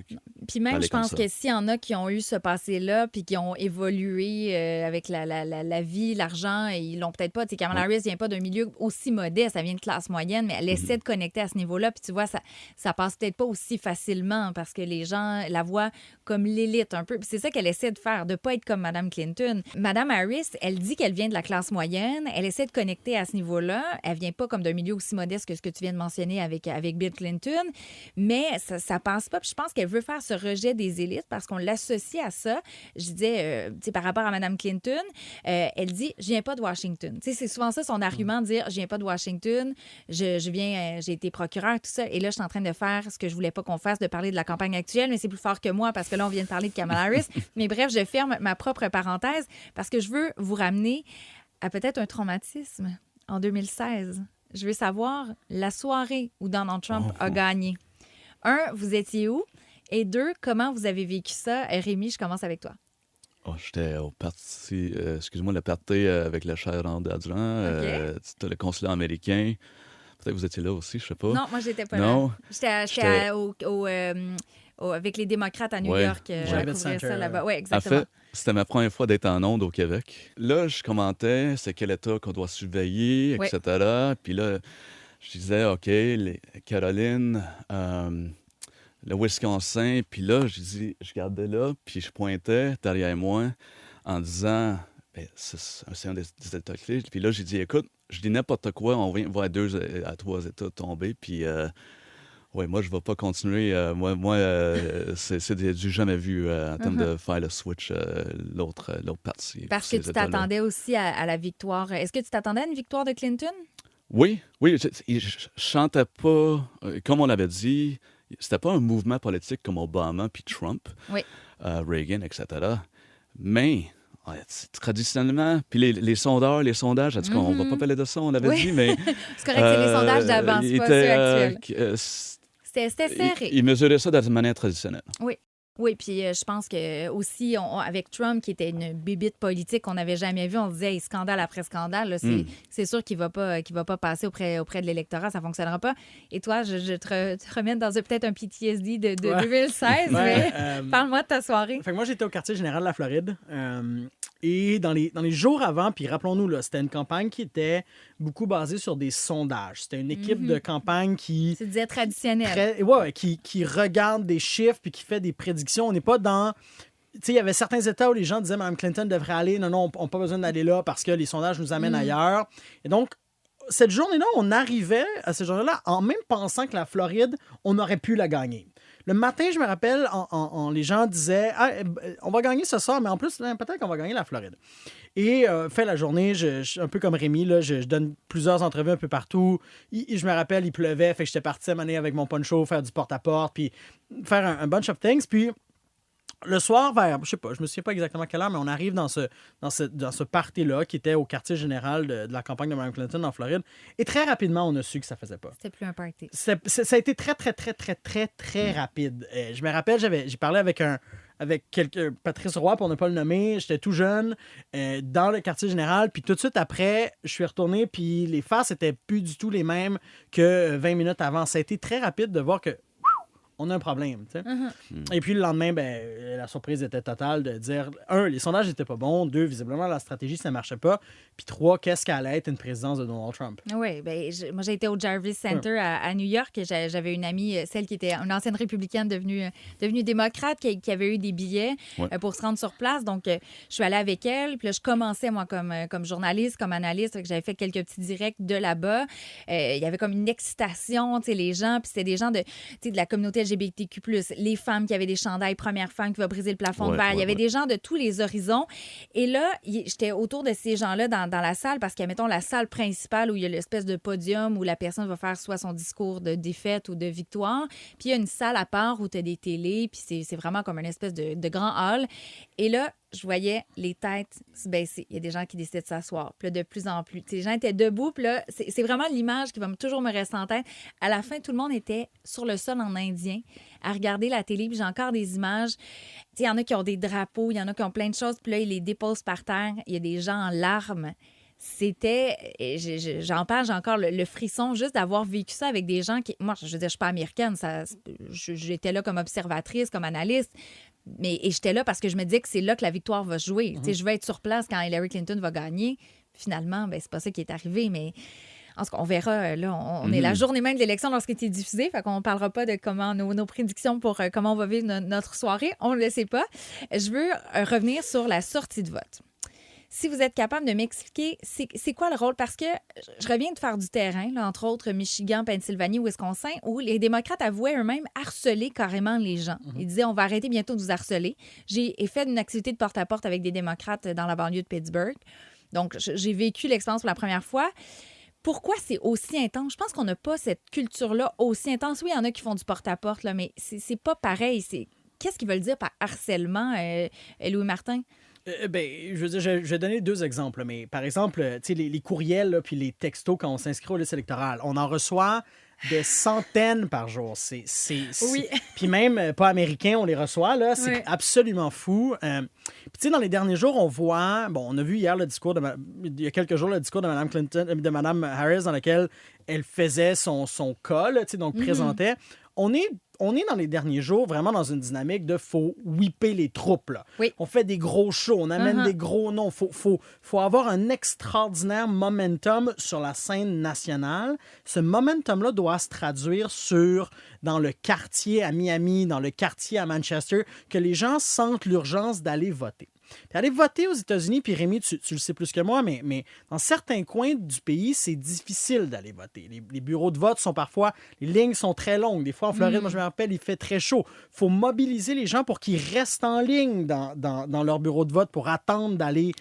Puis même, je pense que s'il y en a qui ont eu ce passé-là puis qui ont évolué avec la vie, l'argent, et ils l'ont peut-être pas. Tu sais, Kamala Harris vient pas d'un milieu aussi modeste, elle vient de classe moyenne, mais elle essaie de connecter à ce niveau-là. Puis tu vois, ça passe peut-être pas aussi facilement parce que les gens la voient comme l'élite un peu. Puis c'est ça qu'elle essaie de faire, de pas être comme Mme Clinton. Mme Harris, elle dit qu'elle vient de la classe moyenne, elle essaie de connecter à ce niveau-là. Elle vient pas comme d'un milieu aussi modeste que ce que tu viens de mentionner avec Bill Clinton, mais ça passe pas. Puis je pense qu'elle veut faire ce rejet des élites parce qu'on l'associe à ça. Je disais, tu sais, par rapport à Mme Clinton, elle dit, je viens pas de Washington. Tu sais, c'est souvent ça son argument, de dire, je viens pas de Washington, je viens, j'ai été procureur, tout ça. Et là, je suis en train de faire ce que je voulais pas qu'on fasse, de parler de la campagne actuelle, mais c'est plus fort que moi parce que là, on vient de parler de Kamala Harris. Mais bref, je ferme ma propre parenthèse parce que je veux vous ramener à peut-être un traumatisme en 2016. Je veux savoir la soirée où Donald Trump a gagné. 1, vous étiez où? Et 2, comment vous avez vécu ça? Rémi, je commence avec toi. J'étais au parti, le party avec le cher André Durand. C'était le consulat américain. Peut-être que vous étiez là aussi, je sais pas. Non, moi, j'étais pas là. J'étais avec les démocrates à New York. Javits couvrir Center, ça là-bas. Oui, exactement. En fait, c'était ma première fois d'être en onde au Québec. Là, je commentais c'est quel État qu'on doit surveiller, etc. Puis là, je disais, OK, les Caroline, le Wisconsin. Puis là, je regardais là, puis je pointais derrière moi en disant, c'est un des États clés. Puis là, j'ai dit, écoute, je dis n'importe quoi, on va voir 2 à 3 États tomber. Puis, moi, je ne vais pas continuer. C'est du jamais vu en termes de faire le switch, l'autre partie. Parce que tu t'attendais aussi à la victoire. Est-ce que tu t'attendais à une victoire de Clinton? Oui, je chantais pas, comme on l'avait dit, c'était pas un mouvement politique comme Obama puis Trump, Reagan, etc. Mais traditionnellement, puis les sondages, en tout cas, on va pas parler de ça, on l'avait dit, mais... C'est correct, c'est les sondages d'avant, c'est pas ceux actuels. C'était serré. Ils mesuraient ça de manière traditionnelle. Oui, puis je pense que aussi avec Trump, qui était une bébite politique qu'on n'avait jamais vue, on se disait scandale après scandale. Là, c'est sûr qu'il va pas passer auprès de l'électorat, ça fonctionnera pas. Et toi, je te remets dans peut-être un PTSD de 2016, mais parle-moi de ta soirée. Fait que moi, j'étais au quartier général de la Floride. Et dans les jours avant, puis rappelons-nous, là, c'était une campagne qui était beaucoup basée sur des sondages. C'était une équipe de campagne qui... Tu disais traditionnel. Qui regarde des chiffres puis qui fait des prédictions. On n'est pas dans... Tu sais, il y avait certains États où les gens disaient « Mme Clinton devrait aller. Non, on n'a pas besoin d'aller là parce que les sondages nous amènent ailleurs. » Et donc, cette journée-là, on arrivait à cette journée-là en même pensant que la Floride, on aurait pu la gagner. Le matin, je me rappelle, les gens disaient on va gagner ce soir, mais en plus, peut-être qu'on va gagner la Floride. Et fait la journée, un peu comme Rémi, là, je donne plusieurs entrevues un peu partout. Je me rappelle, il pleuvait, fait que j'étais parti à m'amener avec mon poncho, faire du porte-à-porte, puis faire un bunch of things. Puis le soir, vers, je sais pas, je me souviens pas exactement à quelle heure, mais on arrive dans ce party-là qui était au quartier général de la campagne de Mme Clinton en Floride. Et très rapidement, on a su que ça faisait pas. C'était plus un party. Ça a été très, très, très, très, très, très rapide. Je me rappelle, j'ai parlé avec un avec Patrice Roy, pour ne pas le nommer. J'étais tout jeune, dans le quartier général. Puis tout de suite après, je suis retourné, puis les faces étaient plus du tout les mêmes que 20 minutes avant. Ça a été très rapide de voir que on a un problème. Tu sais. Et puis le lendemain, la surprise était totale de dire, 1, les sondages n'étaient pas bons, 2, visiblement, la stratégie, ça ne marchait pas, puis 3, qu'est-ce qu'allait être une présidence de Donald Trump? Oui, moi j'ai été au Jarvis Center à New York et j'avais une amie, celle qui était une ancienne républicaine devenue démocrate, qui avait eu des billets pour se rendre sur place. Donc, je suis allée avec elle, puis là, je commençais, moi, comme journaliste, comme analyste, fait que j'avais fait quelques petits directs de là-bas. Il y avait comme une excitation, tu sais, les gens, puis c'était des gens de la communauté LGBTQ+, les femmes qui avaient des chandails, première femme qui va briser le plafond de verre. Il y avait des gens de tous les horizons. Et là, j'étais autour de ces gens-là dans la salle parce qu'il y a, mettons, la salle principale où il y a l'espèce de podium où la personne va faire soit son discours de défaite ou de victoire. Puis il y a une salle à part où tu as des télés, puis c'est vraiment comme une espèce de grand hall. Et là, je voyais les têtes se baisser. Il y a des gens qui décidaient de s'asseoir. Puis là, de plus en plus. Les gens étaient debout. Puis là, c'est vraiment l'image qui va toujours me rester en tête. À la fin, tout le monde était sur le sol en indien à regarder la télé. Puis j'ai encore des images. Il y en a qui ont des drapeaux, il y en a qui ont plein de choses. Puis là, ils les déposent par terre. Il y a des gens en larmes. C'était, j'en parle, j'ai encore le frisson juste d'avoir vécu ça avec des gens qui... Moi, je veux dire, je ne suis pas américaine. J'étais là comme observatrice, comme analyste. Et j'étais là parce que je me disais que c'est là que la victoire va se jouer. Je vais être sur place quand Hillary Clinton va gagner. Finalement, c'est pas ça qui est arrivé, mais en tout cas, on verra. Là, on est la journée même de l'élection lorsqu'il est diffusé, fait qu'on ne parlera pas de comment nos prédictions pour comment on va vivre notre soirée. On ne le sait pas. Je veux revenir sur la sortie de vote. Si vous êtes capable de m'expliquer, c'est quoi le rôle? Parce que je reviens de faire du terrain, là, entre autres Michigan, Pennsylvanie, Wisconsin, où les démocrates avouaient eux-mêmes harceler carrément les gens. Ils disaient, on va arrêter bientôt de vous harceler. J'ai fait une activité de porte-à-porte avec des démocrates dans la banlieue de Pittsburgh. Donc, j'ai vécu l'expérience pour la première fois. Pourquoi c'est aussi intense? Je pense qu'on n'a pas cette culture-là aussi intense. Oui, il y en a qui font du porte-à-porte, là, mais c'est pas pareil. Qu'est-ce qu'ils veulent dire par harcèlement, Louis Martin? Je veux dire, je vais donner 2 exemples. Mais par exemple, les courriels là, puis les textos quand on s'inscrit aux listes électorales, on en reçoit des centaines par jour. Oui. Puis même pas américains, on les reçoit. Là, c'est absolument fou. Puis dans les derniers jours, on voit... Bon, on a vu hier le discours il y a quelques jours le discours de Mme Clinton, de Mme Harris, dans lequel elle faisait son cas, là, donc présentait. On est dans les derniers jours vraiment dans une dynamique de faut whipper les troupes. Là. Oui. On fait des gros shows, on amène des gros noms. Faut avoir un extraordinaire momentum sur la scène nationale. Ce momentum-là doit se traduire dans le quartier à Miami, dans le quartier à Manchester, que les gens sentent l'urgence d'aller voter. Puis aller voter aux États-Unis, puis Rémi, tu le sais plus que moi, mais dans certains coins du pays, c'est difficile d'aller voter. Les bureaux de vote sont parfois... Les lignes sont très longues. Des fois, en Floride, moi, je me rappelle, il fait très chaud. Il faut mobiliser les gens pour qu'ils restent en ligne dans leur bureau de vote pour attendre d'aller...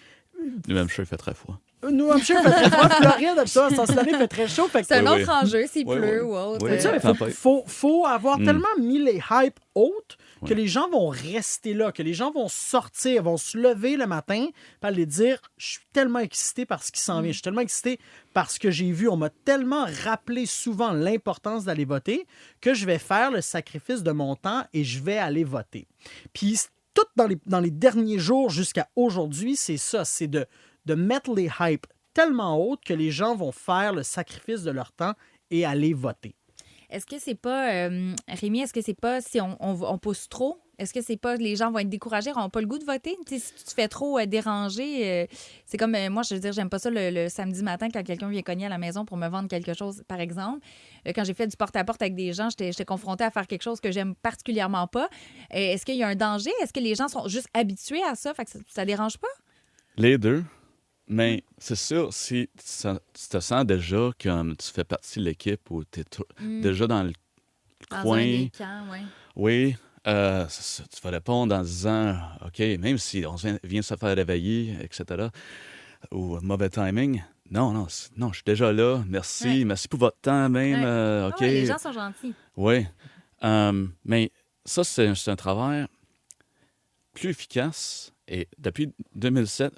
New Hampshire, il fait très froid. New Hampshire fait très froid. Floride, ça, cette année, fait très chaud. C'est un autre enjeu, s'il pleut ou autre. Il faut avoir tellement mis les hypes hautes que les gens vont rester là, que les gens vont sortir, vont se lever le matin et aller dire « Je suis tellement excité par ce qui s'en vient. Je suis tellement excité parce que j'ai vu. On m'a tellement rappelé souvent l'importance d'aller voter que je vais faire le sacrifice de mon temps et je vais aller voter. » Puis tout dans les derniers jours jusqu'à aujourd'hui, c'est ça, c'est de mettre les hypes tellement hautes que les gens vont faire le sacrifice de leur temps et aller voter. Est-ce que c'est pas, Rémi, est-ce que c'est pas si on pousse trop? Est-ce que c'est pas les gens vont être découragés, n'auront pas le goût de voter? Si tu te fais trop déranger, c'est comme moi, je veux dire, j'aime pas ça le samedi matin quand quelqu'un vient cogner à la maison pour me vendre quelque chose, par exemple. Quand j'ai fait du porte-à-porte avec des gens, j'étais confrontée à faire quelque chose que j'aime particulièrement pas. Est-ce qu'il y a un danger? Est-ce que les gens sont juste habitués à ça? Fait que ça dérange pas? Les deux. Mais c'est sûr, si tu te sens déjà comme tu fais partie de l'équipe ou tu es déjà dans le coin. Un des camps, oui. Tu vas répondre en disant OK, même si on vient se faire réveiller, etc., ou mauvais timing. Non, je suis déjà là. Merci pour votre temps même. OK. Les gens sont gentils. Oui. Mais ça, c'est un travail plus efficace. Et depuis 2007,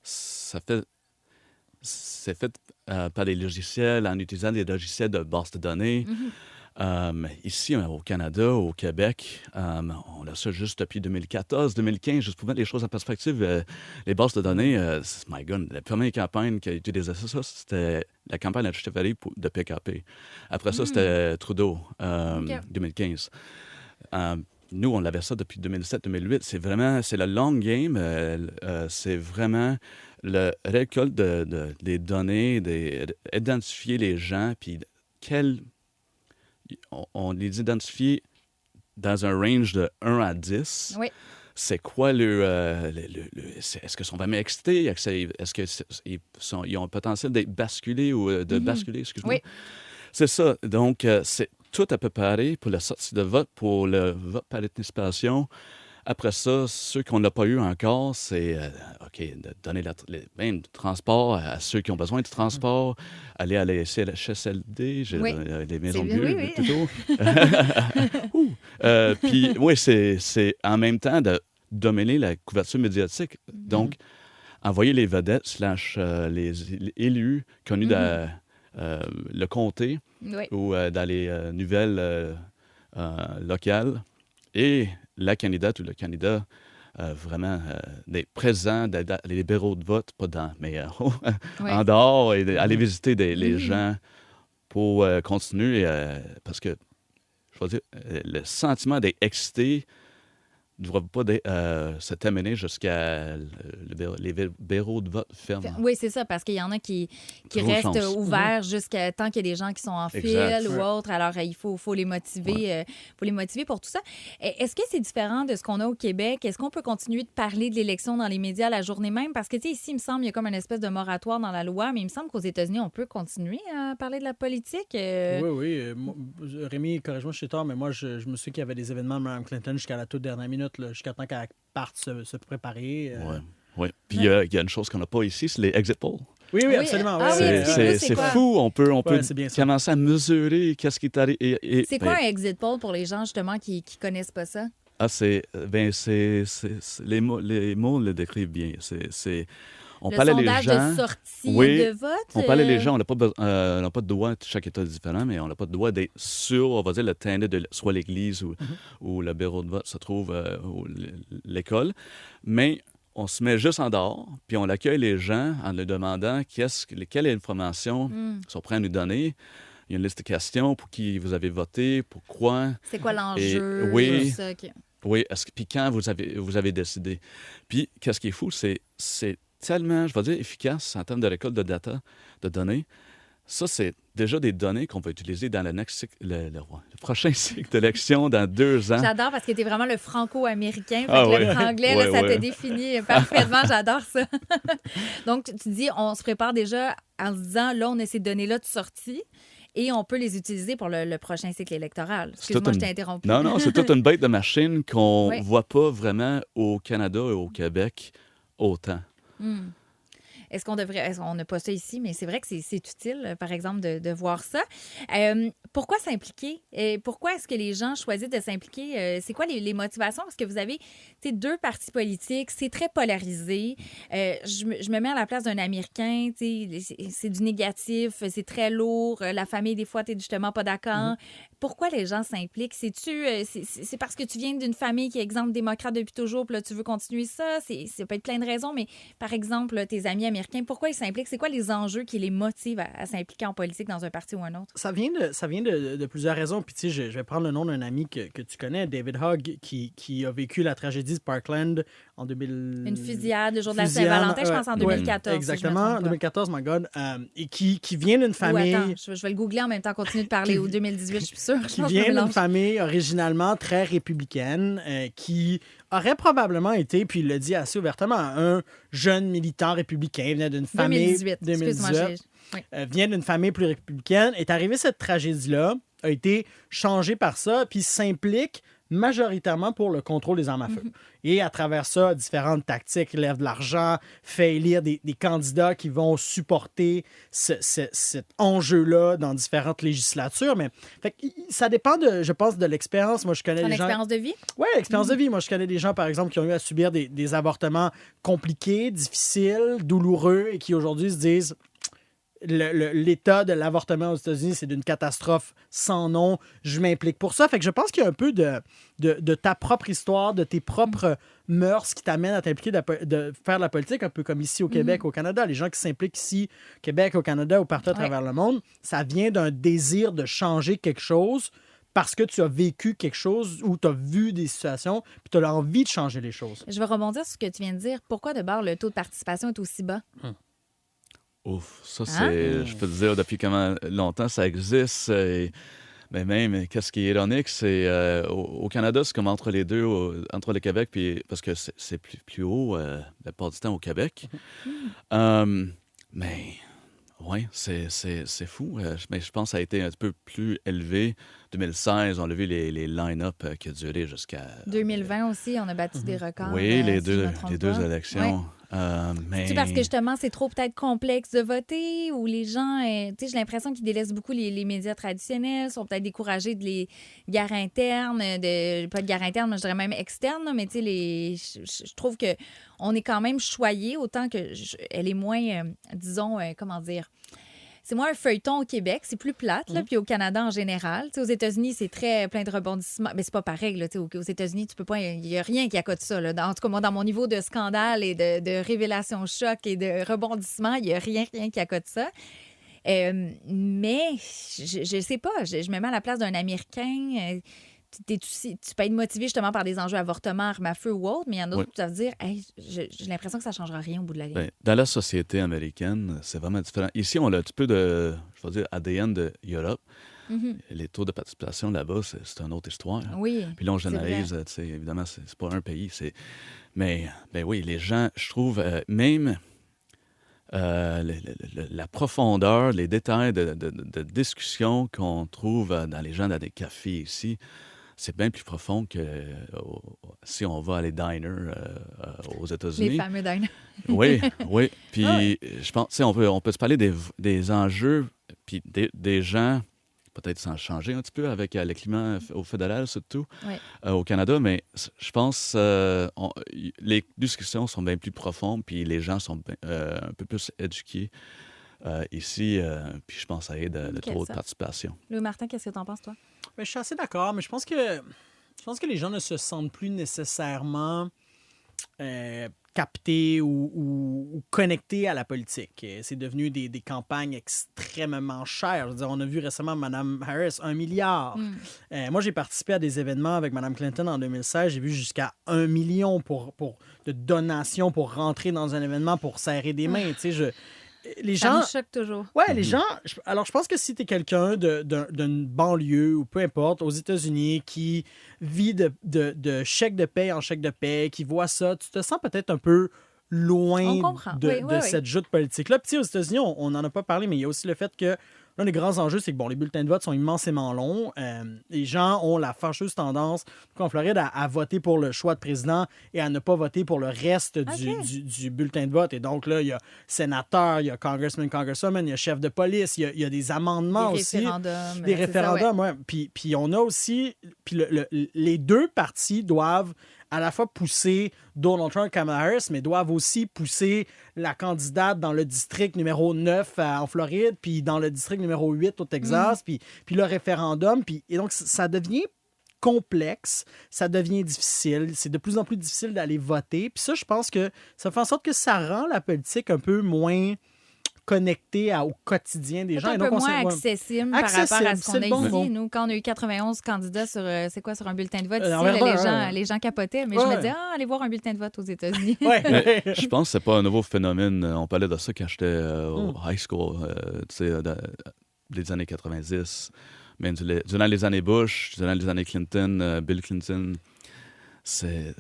c'est fait par des logiciels, en utilisant des logiciels de base de données. Ici, au Canada, au Québec, on a ça juste depuis 2014-2015, juste pour mettre les choses en perspective. Les bases de données, my God, la première campagne qui a utilisé ça, c'était la campagne de chefferie de PKP. Après ça, c'était Trudeau, 2015. Nous, on avait ça depuis 2007-2008. C'est le long game. C'est vraiment le récolte des données, identifier les gens, puis on les identifie dans un range de 1 à 10. Oui. C'est quoi est-ce qu'ils sont vraiment excités? Est-ce qu'ils ont le potentiel d'être basculés ou de basculer, excuse-moi? Oui. C'est ça. Donc, c'est tout à préparer pour la sortie de vote, pour le vote par participation. Après ça, ceux qu'on n'a pas eu encore, c'est de donner le transport à ceux qui ont besoin de transport, aller à la CHSLD, les maisons de vieux, plutôt. Puis, oui, c'est en même temps de dominer la couverture médiatique. Donc, envoyer les vedettes / les élus connus dans le comté ou dans les nouvelles locales et la candidate ou le candidat vraiment d'être présent, dans les bureaux de vote, pas dans, mais en dehors, et aller visiter les gens pour continuer, parce que, je veux dire, le sentiment d'être excité ne doit pas se terminer jusqu'à les bureaux de vote ferment. Oui, c'est ça, parce qu'il y en a qui restent ouverts jusqu'à tant qu'il y a des gens qui sont en file ou autre. Alors, il faut les motiver, pour tout ça. Est-ce que c'est différent de ce qu'on a au Québec? Est-ce qu'on peut continuer de parler de l'élection dans les médias la journée même? Parce que, tu sais, ici, il me semble, il y a comme une espèce de moratoire dans la loi, mais il me semble qu'aux États-Unis, on peut continuer à parler de la politique. Oui. Rémi, corrige-moi, je suis tard, mais moi, je me souviens qu'il y avait des événements de Mme Clinton jusqu'à la toute dernière minute, jusqu'à temps qu'elle parte se préparer. Oui. Puis il y a une chose qu'on n'a pas ici, c'est les exit polls. Oui, absolument. C'est fou. On peut commencer à mesurer qu'est-ce qui est arrivé. C'est quoi un exit poll pour les gens, justement, qui ne connaissent pas ça? Les mots le décrivent bien. On le parlait sondage les gens, de sortie de vote? On parlait les gens, on n'a pas de droit, chaque État est différent, mais on n'a pas de droit d'être sur, on va dire, le terrain de soit l'église ou le bureau de vote se trouve, ou l'école. Mais on se met juste en dehors, puis on accueille les gens en leur demandant quelle information ils sont prêts à nous donner. Il y a une liste de questions, pour qui vous avez voté, pourquoi. C'est quoi l'enjeu? Oui. Tout ça, Oui, puis quand vous avez décidé. Puis, qu'est-ce qui est fou, c'est tellement, je vais dire, efficace en termes de récolte de data, de données. Ça, c'est déjà des données qu'on va utiliser dans le prochain cycle d'élection dans 2 ans. J'adore parce que tu es vraiment le franco-américain. Le franglais, ça te définit parfaitement. J'adore ça. Donc, tu dis, on se prépare déjà en se disant, là, on a ces données-là de sortie. Et on peut les utiliser pour le prochain cycle électoral. Excuse-moi, je t'ai interrompu. Non, c'est toute une bête de machine qu'on ne voit pas vraiment au Canada et au Québec autant. Est-ce qu'on n'a pas ça ici, mais c'est vrai que c'est utile, par exemple, de voir ça. Pourquoi s'impliquer? Pourquoi est-ce que les gens choisissent de s'impliquer? C'est quoi les motivations? Parce que vous avez 2 partis politiques, c'est très polarisé. Je me mets à la place d'un Américain, c'est du négatif, c'est très lourd. La famille, des fois, tu n'es justement pas d'accord. Pourquoi les gens s'impliquent? C'est parce que tu viens d'une famille qui est exemple démocrate depuis toujours, puis là, tu veux continuer ça? Ça peut être plein de raisons, mais par exemple, tes amis américains, pourquoi ils s'impliquent? C'est quoi les enjeux qui les motivent à s'impliquer en politique dans un parti ou un autre? Ça vient de plusieurs raisons. Puis, tu sais, je vais prendre le nom d'un ami que tu connais, David Hogg, qui a vécu la tragédie de Parkland en 2000. Une fusillade le jour de la Saint-Valentin, je pense, en 2014. Exactement, en 2014, my God. Et qui vient d'une famille. Attends, je vais le googler en même temps, continuer de parler au 2018, je suis sûre. Qui vient d'une famille originalement très républicaine, qui aurait probablement été, puis il le dit assez ouvertement, un jeune militant républicain, venait d'une famille... 2018. Vient d'une famille plus républicaine, est arrivé cette tragédie-là, a été changé par ça, puis s'implique majoritairement pour le contrôle des armes à feu. Et à travers ça, différentes tactiques, lève de l'argent, fait élire des candidats qui vont supporter cet enjeu-là dans différentes législatures. Mais fait, ça dépend, je pense, de l'expérience. Moi, je connais des gens... L'expérience de vie? Oui, l'expérience de vie. Moi, je connais des gens, par exemple, qui ont eu à subir des avortements compliqués, difficiles, douloureux, et qui aujourd'hui se disent... l'état de l'avortement aux États-Unis, c'est d'une catastrophe sans nom. Je m'implique pour ça. Fait que je pense qu'il y a un peu de ta propre histoire, de tes propres mœurs qui t'amènent à t'impliquer de faire de la politique, un peu comme ici au Québec, au Canada. Les gens qui s'impliquent ici, au Québec, au Canada ou partout à travers le monde, ça vient d'un désir de changer quelque chose parce que tu as vécu quelque chose ou tu as vu des situations puis tu as envie de changer les choses. Je vais rebondir sur ce que tu viens de dire. Pourquoi de bord le taux de participation est aussi bas? Ouf, ça, c'est, je peux te dire, depuis comment longtemps ça existe. Mais même, qu'est-ce qui est ironique, c'est au Canada, c'est comme entre les deux, entre le Québec, puis, parce que c'est plus haut la plupart du temps au Québec. Mais, oui, c'est fou. Mais je pense que ça a été un peu plus élevé. 2016, on a vu les line-up qui ont duré jusqu'à... 2020 aussi, on a battu des records. Oui, les si je deux, me trompe les deux pas. élections. Ouais. Mais... C'est parce que justement, c'est trop peut-être complexe de voter ou les gens, tu sais, j'ai l'impression qu'ils délaissent beaucoup les médias traditionnels, sont peut-être découragés de les guerres internes, pas de guerres internes, mais je dirais même externes, là, mais tu sais, je trouve que on est quand même choyé, autant que elle est moins, disons, comment dire... C'est moins un feuilleton au Québec, c'est plus plate, là, puis au Canada en général. Tu sais, aux États-Unis, c'est très plein de rebondissements. Mais c'est pas pareil. Là, tu sais, aux États-Unis, tu peux pas. Il n'y a rien qui accote ça. Là. En tout cas, moi, dans mon niveau de scandale et de révélation choc et de rebondissement, il n'y a rien qui accote ça. Mais je sais pas. Je me mets à la place d'un Américain. Tu peux être motivé justement par des enjeux avortement, armes à feu ou autre, mais il y en a d'autres qui doivent dire hey, j'ai l'impression que ça ne changera rien au bout de la ligne. Ben, dans la société américaine, c'est vraiment différent. Ici, on a un petit peu de, je vais dire, ADN de Europe. Les taux de participation là-bas, c'est une autre histoire. Oui. Puis là, on généralise, évidemment, c'est pas un pays. Mais ben oui, les gens, je trouve, même la profondeur, les détails de discussion qu'on trouve dans les gens dans des cafés ici, c'est bien plus profond que si on va à les diners aux États-Unis. Les fameux diners. Oui. Puis je pense, on peut se parler des enjeux, puis des gens, peut-être sans changer un petit peu avec le climat au fédéral surtout, au Canada, mais je pense les discussions sont bien plus profondes, puis les gens sont un peu plus éduqués ici, puis je pense que ça aide le taux de participation. Louis Martin, qu'est-ce que tu en penses, toi? Mais je suis assez d'accord, mais je pense que les gens ne se sentent plus nécessairement captés ou connectés à la politique. C'est devenu des campagnes extrêmement chères. Je veux dire, on a vu récemment Mme Harris, 1 milliard. Moi, j'ai participé à des événements avec Mme Clinton en 2016. J'ai vu jusqu'à 1 million de donations pour rentrer dans un événement pour serrer des mains. Tu sais, les ça gens me choque toujours. Ouais, les gens... Alors, je pense que si tu es quelqu'un d'une banlieue ou peu importe, aux États-Unis, qui vit de chèque de paie en chèque de paie, qui voit ça, tu te sens peut-être un peu loin de cette joute politique-là. Puis, aux États-Unis, on n'en a pas parlé, mais il y a aussi le fait que l'un des grands enjeux, c'est que les bulletins de vote sont immensément longs. Les gens ont la fâcheuse tendance, en Floride, à voter pour le choix de président et à ne pas voter pour le reste du bulletin de vote. Et donc, là, il y a sénateur, il y a congresswoman, il y a chef de police, il y a des amendements aussi. Des référendums, Puis on a aussi... Puis les deux partis doivent à la fois pousser Donald Trump et Kamala Harris, mais doivent aussi pousser la candidate dans le district numéro 9 en Floride, puis dans le district numéro 8 au Texas, puis le référendum. Et donc, ça devient complexe, ça devient difficile. C'est de plus en plus difficile d'aller voter. Puis ça, je pense que ça fait en sorte que ça rend la politique un peu moins connecté au quotidien des gens. Un peu moins accessible par rapport à ce qu'on a ici. Bon. Nous, quand on a eu 91 candidats sur un bulletin de vote, ici, les gens capotaient. Mais je me disais, allez voir un bulletin de vote aux États-Unis. Je pense que c'est pas un nouveau phénomène. On parlait de ça quand j'étais au high school, des années 90. Mais durant les années Bush, durant les années Clinton, Bill Clinton, c'est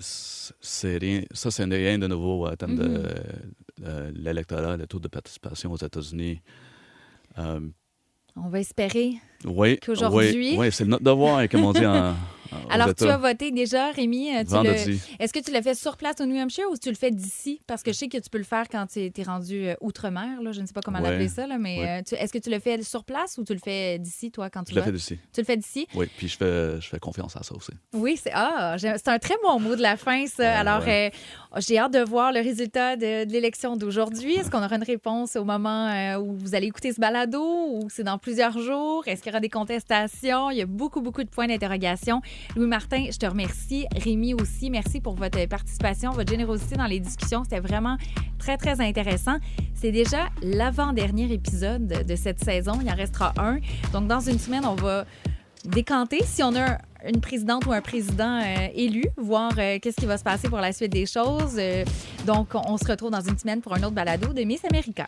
rien. Ça, c'est rien de nouveau en termes de l'électorat, le taux de participation aux États-Unis. On va espérer qu'aujourd'hui... Oui, c'est notre devoir, comme on dit Alors, aux tu États. as voté déjà, Rémi. Vendredi. Est-ce que tu l'as fait sur place au New Hampshire ou tu le fais d'ici? Parce que je sais que tu peux le faire quand tu es rendu outre-mer. Là. Je ne sais pas comment Ouais. l'appeler ça, là, mais Ouais. est-ce que tu le fais sur place ou tu le fais d'ici, toi, quand tu Je l'ai votes? fait d'ici. Tu le fais d'ici? Oui, puis je fais confiance à ça aussi. Oui, c'est un très bon mot de la fin, ça. Ouais, Alors, ouais. j'ai hâte de voir le résultat de l'élection d'aujourd'hui. Est-ce qu'on aura une réponse au moment où vous allez écouter ce balado ou c'est dans plusieurs jours? Est-ce qu'il y aura des contestations? Il y a beaucoup, beaucoup de points d'interrogation. Louis-Martin, je te remercie. Rémi aussi, merci pour votre participation, votre générosité dans les discussions. C'était vraiment très, très intéressant. C'est déjà l'avant-dernier épisode de cette saison. Il en restera un. Donc, dans une semaine, on va décanter si on a une présidente ou un président élu, voir qu'est-ce qui va se passer pour la suite des choses. Donc, on se retrouve dans une semaine pour un autre balado de Miss America.